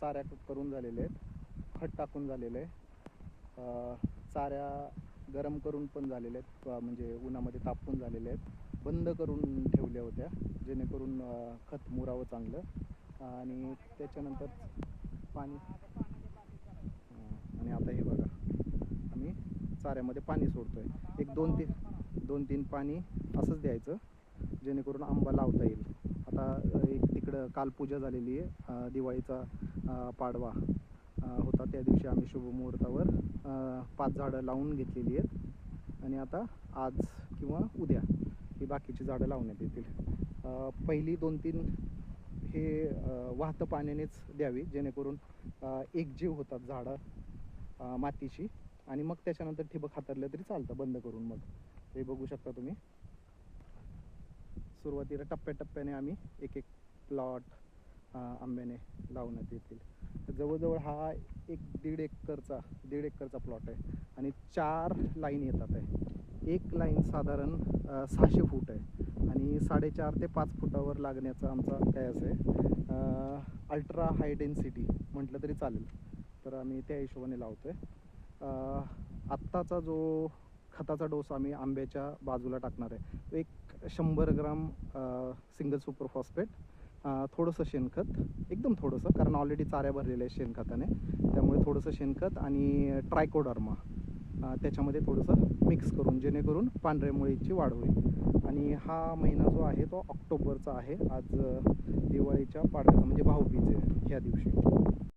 चाऱ्या करून झालेले आहेत, खत टाकून झालेलं आहे, चाऱ्या गरम करून पण झालेले आहेत, म्हणजे उन्हामध्ये तापवून झालेले आहेत, बंद करून ठेवल्या होत्या जेणेकरून खत मुरावं चांगलं. आणि त्याच्यानंतर पाणी आणि आता हे बघा आम्ही चाऱ्यामध्ये पाणी सोडतोय. एक 2-3 पाणी असंच द्यायचं जेणेकरून आंबा लावता येईल. आता एक तिकडं काल पूजा झालेली आहे, दिवाळीचा पाडवा होता, त्या दिवशी आम्ही शुभमुहूर्तावर 5 झाडं लावून घेतलेली आहेत आणि आता आज किंवा उद्या ही बाकीची झाडं लावण्यात येतील. पहिली 2-3 हे वाहतं पाण्यानेच द्यावी जेणेकरून एकजीव होतात झाडं मातीशी, आणि मग त्याच्यानंतर ठिबक हाताळलं तरी चालतं बंद करून. मग हे बघू शकता तुम्ही, सुरुवातीला टप्प्याटप्प्याने आम्ही एक प्लॉट आंब्याने लावण्यात येतील. जवळजवळ हा 1-1.5 एकरचा प्लॉट आहे आणि 4 लाईन येतात आहे. एक लाईन साधारण 600 फूट आहे आणि 4.5 ते 5 फुटावर लागण्याचा आमचा कयास आहे. अल्ट्रा हाय डेन्सिटी म्हटलं तरी चालेल, तर आम्ही त्या हिशोबाने लावतो आहे. आत्ताचा जो खताचा डोस आम्ही आंब्याच्या बाजूला टाकणार आहे तो एक 100 ग्राम सिंगल सुपर फॉस्फेट, थोडंसं शेणखत, एकदम थोडंसं, कारण ऑलरेडी चाऱ्या भरलेल्या आहे शेणखताने, त्यामुळे थोडंसं शेणखत आणि ट्रायकोडर्मा त्याच्यामध्ये थोडंसं मिक्स करून जेणेकरून पांढऱ्या मुळीची वाढ होईल. आणि हा महिना जो आहे तो ऑक्टोबरचा आहे. आज दिवाळीच्या पाडव्याचा म्हणजे भाऊबीज आहे ह्या दिवशी.